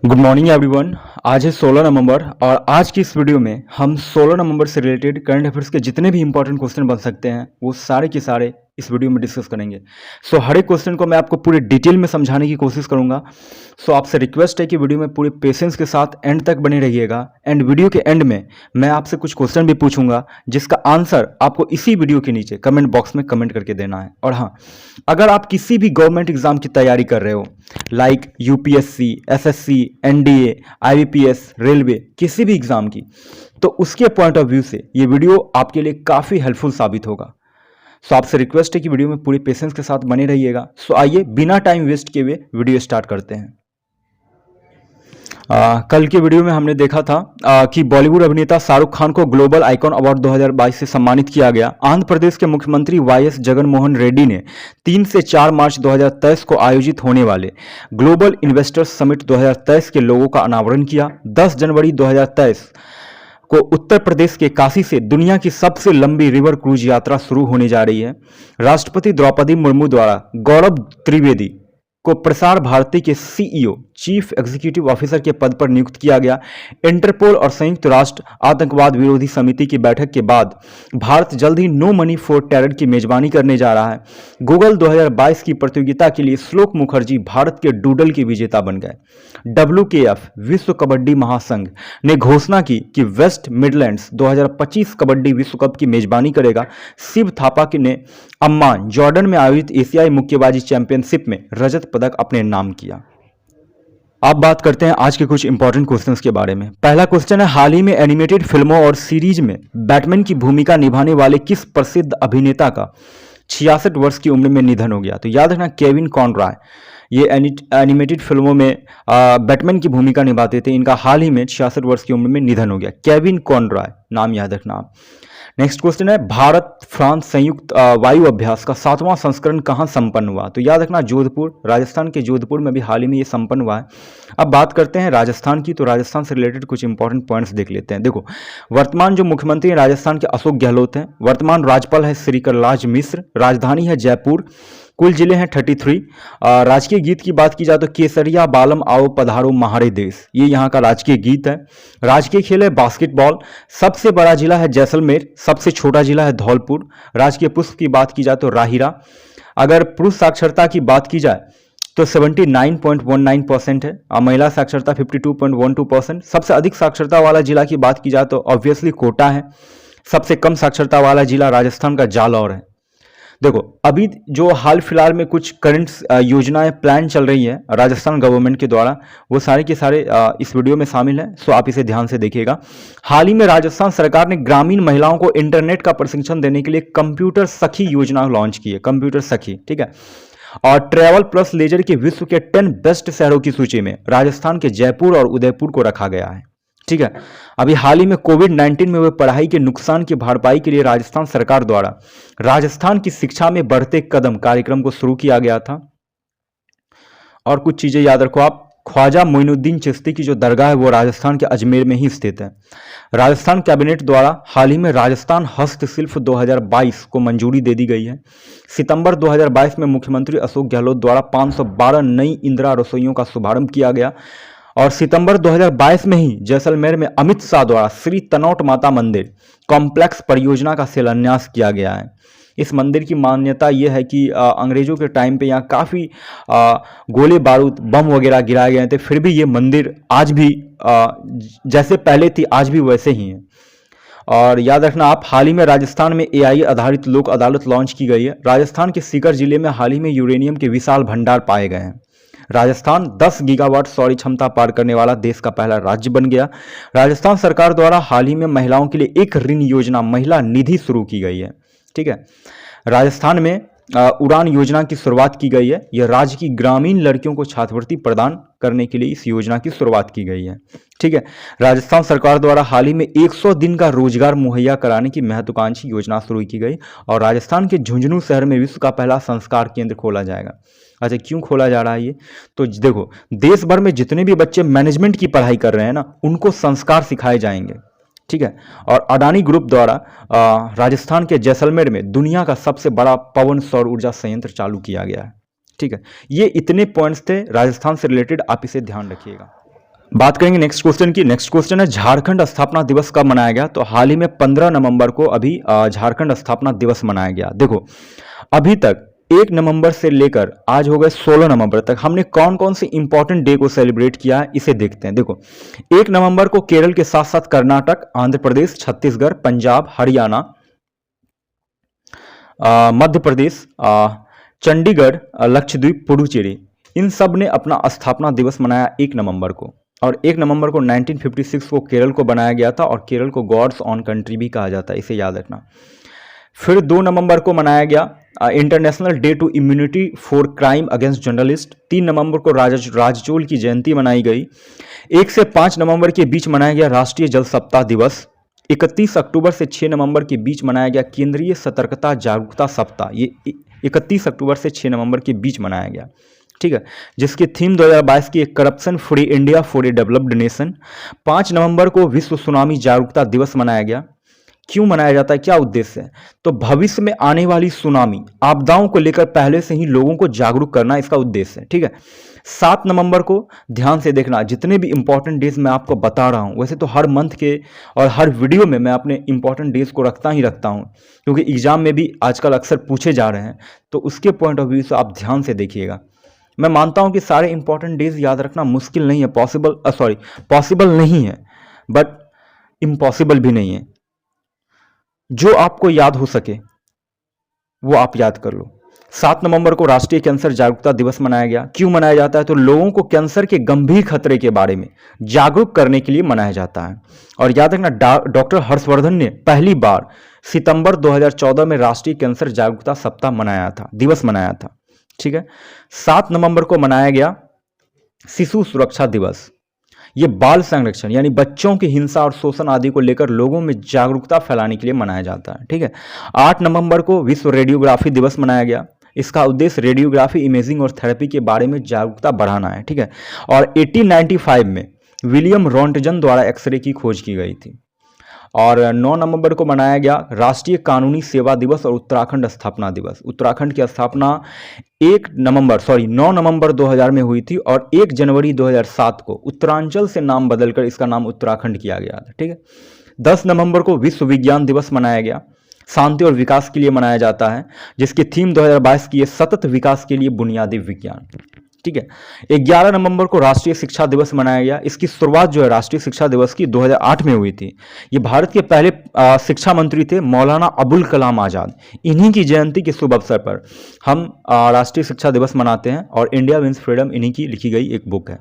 Good morning everyone. आज है 16 नवंबर और आज की इस वीडियो में हम 16 नवंबर से रिलेटेड करंट अफेयर्स के जितने भी इंपॉर्टेंट क्वेश्चन बन सकते हैं वो सारे के सारे इस वीडियो में डिस्कस करेंगे। हर एक क्वेश्चन को मैं आपको पूरे डिटेल में समझाने की कोशिश करूंगा। आपसे रिक्वेस्ट है कि वीडियो में पूरे पेशेंस के साथ एंड तक बने रहिएगा। एंड वीडियो के एंड में मैं आपसे कुछ क्वेश्चन भी पूछूंगा जिसका आंसर आपको इसी वीडियो के नीचे कमेंट बॉक्स में कमेंट करके देना है। और हाँ, अगर आप किसी भी गवर्नमेंट एग्जाम की तैयारी कर रहे हो like UPSC, SSC, NDA, IBPS, railway, किसी भी एग्जाम की, तो उसके पॉइंट ऑफ व्यू से ये वीडियो आपके लिए काफ़ी हेल्पफुल साबित होगा। आपसे रिक्वेस्ट है कि वीडियो में पूरी पेशेंस के साथ बने रहिएगा। आइए बिना टाइम वेस्ट किए हुए वीडियो स्टार्ट करते हैं। कल के वीडियो में हमने देखा था कि बॉलीवुड अभिनेता शाहरुख खान को ग्लोबल आइकॉन अवार्ड 2022 से सम्मानित किया गया। आंध्र प्रदेश के मुख्यमंत्री वाईएस जगन मोहन रेड्डी ने 3 से 4 मार्च 2023 को आयोजित होने वाले ग्लोबल इन्वेस्टर्स समिट 2023 के लोगों का अनावरण किया। 10 जनवरी 2023 को उत्तर प्रदेश के काशी से दुनिया की सबसे लंबी रिवर क्रूज यात्रा शुरू होने जा रही है। राष्ट्रपति द्रौपदी मुर्मू द्वारा गौरव त्रिवेदी को प्रसार भारती के सीईओ, चीफ एग्जीक्यूटिव ऑफिसर के पद पर नियुक्त किया गया। इंटरपोल और संयुक्त राष्ट्र आतंकवाद विरोधी समिति की बैठक के बाद भारत जल्द ही नो मनी फॉर टेरर की मेजबानी करने जा रहा है। गूगल 2022 की प्रतियोगिता के लिए श्लोक मुखर्जी भारत के डूडल के विजेता बन गए। WKF विश्व कबड्डी महासंघ ने घोषणा की कि वेस्ट मिडलैंड्स 2025 कबड्डी विश्व कप की मेजबानी करेगा। शिव थापा ने अम्मान जॉर्डन में आयोजित एशियाई मुक्केबाजी चैंपियनशिप में रजत पदक अपने नाम किया। अब बात करते हैं आज के कुछ इंपॉर्टेंट क्वेश्चंस के बारे में। पहला क्वेश्चन है, हाल ही में एनिमेटेड फिल्मों और सीरीज में बैटमैन की भूमिका निभाने वाले किस प्रसिद्ध अभिनेता का 66 वर्ष की उम्र में निधन हो गया? तो याद रखना, केविन कॉनरॉय। ये एनिमेटेड फिल्मों में बैटमैन की भूमिका निभाते थे। इनका हाल ही में 66 वर्ष की उम्र में निधन हो गया। केविन कॉनरॉय नाम याद रखना आप। नेक्स्ट क्वेश्चन है, भारत फ्रांस संयुक्त वायु अभ्यास का 7वां संस्करण कहाँ संपन्न हुआ? तो याद रखना, जोधपुर, राजस्थान के जोधपुर में भी हाल ही में ये संपन्न हुआ है। अब बात करते हैं राजस्थान की। तो राजस्थान से रिलेटेड कुछ इंपॉर्टेंट पॉइंट्स देख लेते हैं। देखो, वर्तमान जो मुख्यमंत्री हैं राजस्थान के अशोक गहलोत हैं। वर्तमान राज्यपाल है श्री कलराज मिश्र। राजधानी है जयपुर। कुल जिले हैं 33। राजकीय गीत की बात की जाए तो केसरिया बालम आओ पधारो महारे देश, ये यहाँ का राजकीय गीत है। राजकीय खेल है बास्केटबॉल। सबसे बड़ा जिला है जैसलमेर। सबसे छोटा जिला है धौलपुर। राजकीय पुष्प की बात की जाए तो राहिरा। अगर पुरुष साक्षरता की बात की जाए तो 79.19% है और महिला साक्षरता 52.12%। सबसे अधिक साक्षरता वाला जिला की बात की जाए तो ऑब्वियसली कोटा है। सबसे कम साक्षरता वाला जिला राजस्थान का जालौर है। देखो, अभी जो हाल फिलहाल में कुछ करंट योजनाएं प्लान चल रही है राजस्थान गवर्नमेंट के द्वारा, वो सारे के सारे इस वीडियो में शामिल हैं। आप इसे ध्यान से देखिएगा। हाल ही में राजस्थान सरकार ने ग्रामीण महिलाओं को इंटरनेट का प्रशिक्षण देने के लिए कंप्यूटर सखी योजना लॉन्च की है। कंप्यूटर सखी, ठीक है। और ट्रैवल प्लस लेजर के विश्व के 10 बेस्ट शहरों की सूची में राजस्थान के जयपुर और उदयपुर को रखा गया है, ठीक है। अभी हाल ही में कोविड-19 में हुए पढ़ाई के नुकसान की भरपाई के लिए राजस्थान सरकार द्वारा राजस्थान की शिक्षा में बढ़ते कदम कार्यक्रम को शुरू किया गया था। और कुछ चीजें याद रखो आप, ख्वाजा मोइनुद्दीन चिश्ती की जो दरगाह है वो राजस्थान के अजमेर में ही स्थित है। राजस्थान कैबिनेट द्वारा हाल ही में राजस्थान हस्तशिल्प 2022 को मंजूरी दे दी गई है। सितंबर 2022 में मुख्यमंत्री अशोक गहलोत द्वारा 512 नई इंदिरा रसोइयों का शुभारंभ किया गया। और सितंबर 2022 में ही जैसलमेर में अमित शाह द्वारा श्री तनौट माता मंदिर कॉम्प्लेक्स परियोजना का शिलान्यास किया गया है। इस मंदिर की मान्यता यह है कि अंग्रेजों के टाइम पे यहाँ काफ़ी गोले बारूद बम वगैरह गिराए गए थे, फिर भी ये मंदिर आज भी जैसे पहले थी आज भी वैसे ही है। और याद रखना आप, हाल ही में राजस्थान में AI आधारित लोक अदालत लॉन्च की गई है। राजस्थान के सीकर जिले में हाल ही में यूरेनियम के विशाल भंडार पाए गए हैं। राजस्थान 10 गीगावाट सौर क्षमता पार करने वाला देश का पहला राज्य बन गया। राजस्थान सरकार द्वारा हाल ही में महिलाओं के लिए एक ऋण योजना महिला निधि शुरू की गई है, ठीक है। राजस्थान में उड़ान योजना की शुरुआत की गई है। यह राज्य की ग्रामीण लड़कियों को छात्रवृत्ति प्रदान करने के लिए इस योजना की शुरुआत की गई है, ठीक है। राजस्थान सरकार द्वारा हाल ही में 100 दिन का रोजगार मुहैया कराने की महत्वाकांक्षी योजना शुरू की गई। और राजस्थान के झुंझुनू शहर में विश्व का पहला संस्कार केंद्र खोला जाएगा। अच्छा, क्यों खोला जा रहा है ये? तो देखो, देश भर में जितने भी बच्चे मैनेजमेंट की पढ़ाई कर रहे हैं ना, उनको संस्कार सिखाए जाएंगे, ठीक है। और अडानी ग्रुप द्वारा राजस्थान के जैसलमेर में दुनिया का सबसे बड़ा पवन सौर ऊर्जा संयंत्र चालू किया गया है, ठीक है। ये इतने पॉइंट्स थे राजस्थान से रिलेटेड, आप इसे ध्यान रखिएगा। बात करेंगे नेक्स्ट क्वेश्चन की। नेक्स्ट क्वेश्चन है झारखंड स्थापना दिवस कब मनाया गया? तो हाल ही में 15 नवंबर को अभी झारखंड स्थापना दिवस मनाया गया। देखो अभी तक 1 नवंबर से लेकर आज हो गए 16 नवंबर तक हमने कौन कौन से इंपॉर्टेंट डे को सेलिब्रेट किया है, इसे देखते हैं। देखो 1 नवंबर को केरल के साथ साथ कर्नाटक, आंध्र प्रदेश, छत्तीसगढ़, पंजाब, हरियाणा, मध्य प्रदेश, चंडीगढ़, लक्षद्वीप, पुडुचेरी, इन सब ने अपना स्थापना दिवस मनाया 1 नवंबर को। और 1 नवंबर को 1956 को केरल को बनाया गया था और केरल को गॉड्स ऑन कंट्री भी कहा जाता है, इसे याद रखना। फिर 2 नवंबर को मनाया गया international day to immunity for crime against journalist. 3 नवंबर को राजचोल की जयंती मनाई गई। 1 से 5 नवंबर के बीच मनाया गया राष्ट्रीय जल सप्ताह दिवस। 31 अक्टूबर से 6 नवंबर के बीच मनाया गया केंद्रीय सतर्कता जागरूकता सप्ताह। ये 31 अक्टूबर से 6 नवंबर के बीच मनाया गया, ठीक है, जिसकी थीम 2022 की corruption free India for a developed nation. 5 नवंबर को विश्व सुनामी जागरूकता दिवस मनाया गया। क्यों मनाया जाता है, क्या उद्देश्य है? तो भविष्य में आने वाली सुनामी आपदाओं को लेकर पहले से ही लोगों को जागरूक करना इसका उद्देश्य है, ठीक है। 7 नवंबर को ध्यान से देखना, जितने भी इंपॉर्टेंट डेज मैं आपको बता रहा हूं, वैसे तो हर मंथ के और हर वीडियो में मैं अपने इंपॉर्टेंट डेज को रखता हूं, क्योंकि एग्जाम में भी आजकल अक्सर पूछे जा रहे हैं, तो उसके पॉइंट ऑफ व्यू से आप ध्यान से देखिएगा। मैं मानता हूं कि सारे इंपॉर्टेंट डेज याद रखना मुश्किल नहीं है, पॉसिबल नहीं है, बट इम्पॉसिबल भी नहीं है। जो आपको याद हो सके वो आप याद कर लो। 7 नवंबर को राष्ट्रीय कैंसर जागरूकता दिवस मनाया गया। क्यों मनाया जाता है? तो लोगों को कैंसर के गंभीर खतरे के बारे में जागरूक करने के लिए मनाया जाता है। और याद रखना, डॉक्टर हर्षवर्धन ने पहली बार सितंबर 2014 में राष्ट्रीय कैंसर जागरूकता सप्ताह दिवस मनाया था, ठीक है। 7 नवंबर को मनाया गया शिशु सुरक्षा दिवस। ये बाल संरक्षण यानी बच्चों की हिंसा और शोषण आदि को लेकर लोगों में जागरूकता फैलाने के लिए मनाया जाता है, ठीक है। 8 नवंबर को विश्व रेडियोग्राफी दिवस मनाया गया। इसका उद्देश्य रेडियोग्राफी, इमेजिंग और थेरेपी के बारे में जागरूकता बढ़ाना है, ठीक है। और 1895 में विलियम रॉन्टजन द्वारा एक्सरे की खोज की गई थी। और 9 नवंबर को मनाया गया राष्ट्रीय कानूनी सेवा दिवस और उत्तराखंड स्थापना दिवस। उत्तराखंड की स्थापना 9 नवंबर 2000 में हुई थी और 1 जनवरी 2007 को उत्तरांचल से नाम बदलकर इसका नाम उत्तराखंड किया गया था, ठीक है। 10 नवंबर को विश्व विज्ञान दिवस मनाया गया। शांति और विकास के लिए मनाया जाता है, जिसकी थीम 2022 की है सतत विकास के लिए बुनियादी विज्ञान, ठीक है। 11 नवंबर को राष्ट्रीय शिक्षा दिवस मनाया गया। इसकी शुरुआत जो है राष्ट्रीय शिक्षा दिवस की 2008 में हुई थी। ये भारत के पहले शिक्षा मंत्री थे मौलाना अबुल कलाम आज़ाद। इन्हीं की जयंती के शुभ अवसर पर हम राष्ट्रीय शिक्षा दिवस मनाते हैं और इंडिया विंस फ्रीडम इन्हीं की लिखी गई एक बुक है।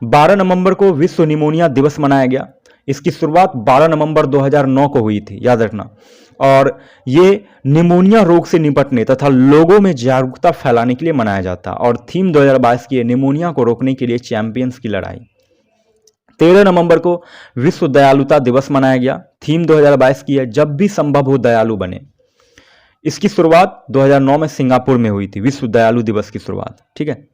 12 नवंबर को विश्व निमोनिया दिवस मनाया गया। इसकी शुरुआत 12 नवंबर 2009 को हुई थी, याद रखना। और ये निमोनिया रोग से निपटने तथा लोगों में जागरूकता फैलाने के लिए मनाया जाता है और थीम 2022 की है निमोनिया को रोकने के लिए चैंपियंस की लड़ाई। 13 नवंबर को विश्व दयालुता दिवस मनाया गया। थीम 2022 की है जब भी संभव हो दयालु बने। इसकी शुरुआत 2009 में सिंगापुर में हुई थी, विश्व दयालु दिवस की शुरुआत, ठीक है।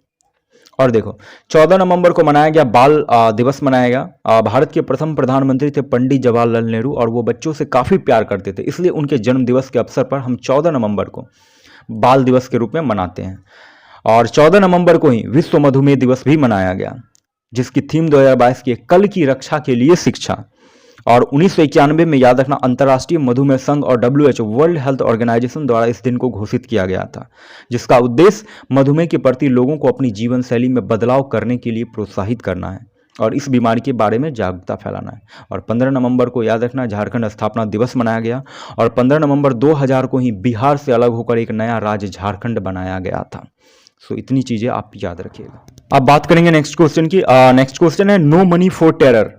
और देखो 14 नवंबर को मनाया गया बाल दिवस मनाया गया। भारत के प्रथम प्रधानमंत्री थे पंडित जवाहरलाल नेहरू और वो बच्चों से काफ़ी प्यार करते थे, इसलिए उनके जन्म दिवस के अवसर पर हम 14 नवंबर को बाल दिवस के रूप में मनाते हैं। और 14 नवंबर को ही विश्व मधुमेह दिवस भी मनाया गया, जिसकी थीम 2022 की कल की रक्षा के लिए शिक्षा। और 1991 में याद रखना अंतर्राष्ट्रीय मधुमेह संघ और WHO वर्ल्ड हेल्थ ऑर्गेनाइजेशन द्वारा इस दिन को घोषित किया गया था, जिसका उद्देश्य मधुमेह के प्रति लोगों को अपनी जीवन शैली में बदलाव करने के लिए प्रोत्साहित करना है और इस बीमारी के बारे में जागरूकता फैलाना है। और 15 नवंबर को याद रखना झारखंड स्थापना दिवस मनाया गया और 15 नवंबर 2000 को ही बिहार से अलग होकर एक नया राज्य झारखंड बनाया गया था। सो इतनी चीज़ें आप याद रखिएगा। अब बात करेंगे नेक्स्ट क्वेश्चन की। नेक्स्ट क्वेश्चन है नो मनी फॉर टेरर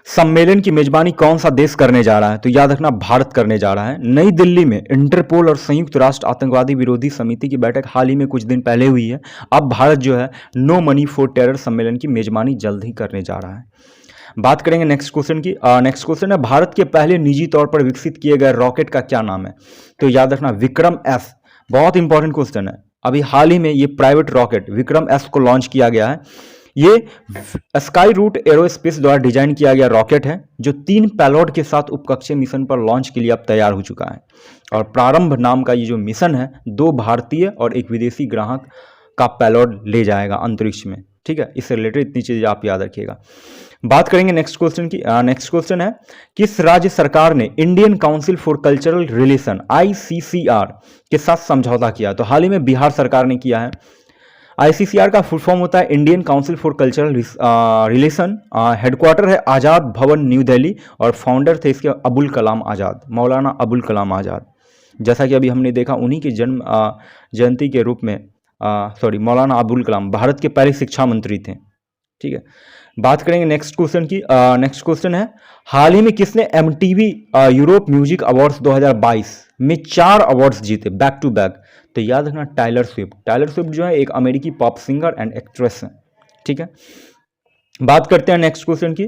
सम्मेलन की मेजबानी कौन सा देश करने जा रहा है? तो याद रखना भारत करने जा रहा है। नई दिल्ली में इंटरपोल और संयुक्त राष्ट्र आतंकवादी विरोधी समिति की बैठक हाल ही में कुछ दिन पहले हुई है। अब भारत जो है नो मनी फॉर टेरर सम्मेलन की मेजबानी जल्द ही करने जा रहा है। बात करेंगे नेक्स्ट क्वेश्चन की। नेक्स्ट क्वेश्चन है भारत के पहले निजी तौर पर विकसित किए गए रॉकेट का क्या नाम है? तो याद रखना विक्रम एस। बहुत इंपॉर्टेंट क्वेश्चन है। अभी हाल ही में ये प्राइवेट रॉकेट विक्रम एस को लॉन्च किया गया है। ये स्काई रूट एरोस्पेस द्वारा डिजाइन किया गया रॉकेट है जो 3 पेलोड के साथ उपकक्षीय मिशन पर लॉन्च के लिए अब तैयार हो चुका है। और प्रारंभ नाम का ये जो मिशन है 2 भारतीय और 1 विदेशी ग्राहक का पेलोड ले जाएगा अंतरिक्ष में, ठीक है, इससे रिलेटेड इतनी चीजें आप याद रखिएगा। बात करेंगे नेक्स्ट क्वेश्चन की। नेक्स्ट क्वेश्चन है, किस राज्य सरकार ने Indian council for cultural relation ICCR के साथ समझौता किया? तो हाल ही में बिहार सरकार ने किया है। ICCR का फुल फॉर्म होता है Indian council for cultural relation. Headquarter है आज़ाद भवन न्यू दिल्ली और फाउंडर थे इसके अबुल कलाम आज़ाद, मौलाना अबुल कलाम आज़ाद। जैसा कि अभी हमने देखा उन्हीं की जन्म जयंती के रूप में मौलाना अबुल कलाम भारत के पहले शिक्षा मंत्री थे। ठीक है, बात करेंगे नेक्स्ट क्वेश्चन की। नेक्स्ट क्वेश्चन है, हाल ही में किसने MTV यूरोप म्यूजिक अवार्ड्स 2022 में 4 अवार्ड्स जीते बैक टू बैक? तो याद रखना टायलर स्विफ्ट। टायलर स्विफ्ट जो है एक अमेरिकी पॉप सिंगर एंड एक्ट्रेस है। ठीक है, बात करते हैं नेक्स्ट क्वेश्चन की।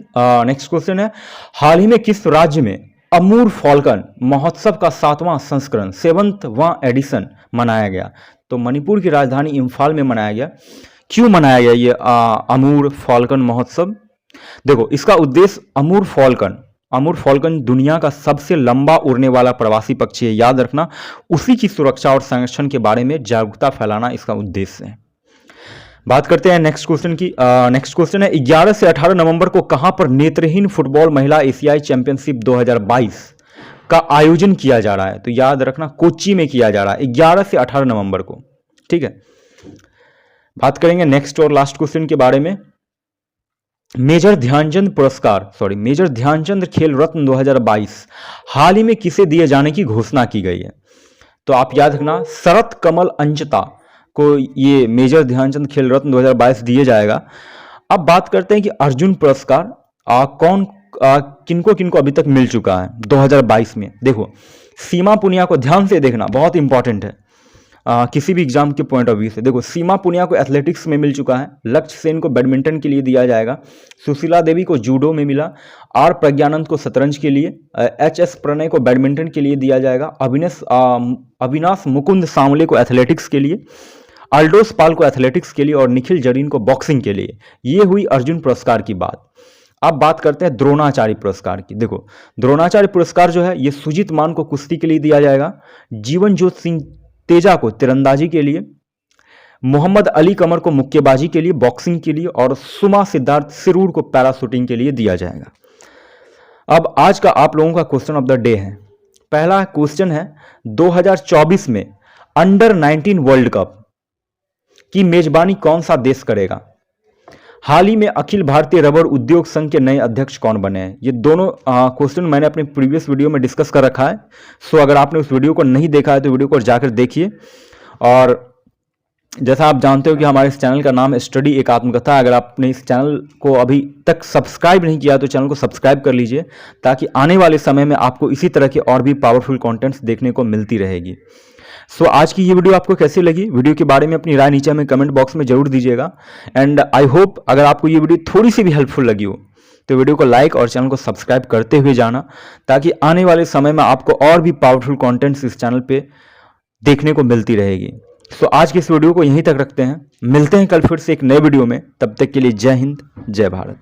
नेक्स्ट क्वेश्चन है, हाल ही में किस राज्य में अमूर फॉल्कन महोत्सव का 7वां संस्करण 7वां एडिशन मनाया गया? तो मणिपुर की राजधानी इम्फाल में मनाया गया। क्यों मनाया गया ये अमूर फॉल्कन महोत्सव? देखो, इसका उद्देश्य अमूर फॉल्कन दुनिया का सबसे लंबा उड़ने वाला प्रवासी पक्षी है, याद रखना। उसी की सुरक्षा और संरक्षण के बारे में जागरूकता फैलाना इसका उद्देश्य है। बात करते हैं नेक्स्ट क्वेश्चन की। नेक्स्ट क्वेश्चन है, 11 से 18 नवंबर को कहां पर नेत्रहीन फुटबॉल महिला एशियाई चैंपियनशिप 2022 का आयोजन किया जा रहा है? तो याद रखना कोच्चि में किया जा रहा है 11 से 18 नवंबर को। ठीक है, बात करेंगे नेक्स्ट और लास्ट क्वेश्चन के बारे में। मेजर ध्यानचंद खेल रत्न 2022 हाल ही में किसे दिए जाने की घोषणा की गई है? तो आप याद रखना शरत कमल अंचता को ये मेजर ध्यानचंद खेल रत्न 2022 दिए जाएगा। अब बात करते हैं कि अर्जुन पुरस्कार किनको किनको अभी तक मिल चुका है 2022 में। देखो, सीमा पुनिया को ध्यान से देखना, बहुत इंपॉर्टेंट है किसी भी एग्जाम के पॉइंट ऑफ व्यू से। देखो, सीमा पुनिया को एथलेटिक्स में मिल चुका है, लक्ष्य सेन को बैडमिंटन के लिए दिया जाएगा, सुशीला देवी को जूडो में मिला, R प्रज्ञानंद को शतरंज के लिए, HS प्रणय को बैडमिंटन के लिए दिया जाएगा, अविनाश मुकुंद सांवले को एथलेटिक्स के लिए, अल्डोस पाल को एथलेटिक्स के लिए और निखिल जरीन को बॉक्सिंग के लिए। ये हुई अर्जुन पुरस्कार की बात। अब बात करते हैं द्रोणाचार्य पुरस्कार की। देखो, द्रोणाचार्य पुरस्कार जो है ये सुजीत मान को कुश्ती के लिए दिया जाएगा, जीवनजोत सिंह तेजा को तीरंदाजी के लिए, मोहम्मद अली कमर को मुक्केबाजी के लिए, बॉक्सिंग के लिए और सुमा सिद्धार्थ सिरूर को पैराशूटिंग के लिए दिया जाएगा। अब आज का आप लोगों का क्वेश्चन ऑफ द डे है। पहला क्वेश्चन है, 2024 में अंडर-19 वर्ल्ड कप की मेजबानी कौन सा देश करेगा? हाल ही में अखिल भारतीय रबर उद्योग संघ के नए अध्यक्ष कौन बने हैं? ये दोनों क्वेश्चन मैंने अपने प्रीवियस वीडियो में डिस्कस कर रखा है। सो अगर आपने उस वीडियो को नहीं देखा है तो वीडियो को जाकर देखिए। और जैसा आप जानते हो कि हमारे इस चैनल का नाम है स्टडी एक आत्मकथा। अगर आपने इस चैनल को अभी तक सब्सक्राइब नहीं किया तो चैनल को सब्सक्राइब कर लीजिए, ताकि आने वाले समय में आपको इसी तरह के और भी पावरफुल कंटेंट्स देखने को मिलती रहेगी। सो आज की ये वीडियो आपको कैसी लगी? वीडियो के बारे में अपनी राय नीचे में कमेंट बॉक्स में जरूर दीजिएगा। एंड आई होप अगर आपको ये वीडियो थोड़ी सी भी हेल्पफुल लगी हो तो वीडियो को लाइक और चैनल को सब्सक्राइब करते हुए जाना, ताकि आने वाले समय में आपको और भी पावरफुल कंटेंट्स इस चैनल पे देखने को मिलती रहेगी। सो आज की इस वीडियो को यहीं तक रखते हैं, मिलते हैं कल फिर से एक नए वीडियो में। तब तक के लिए जय हिंद, जय भारत।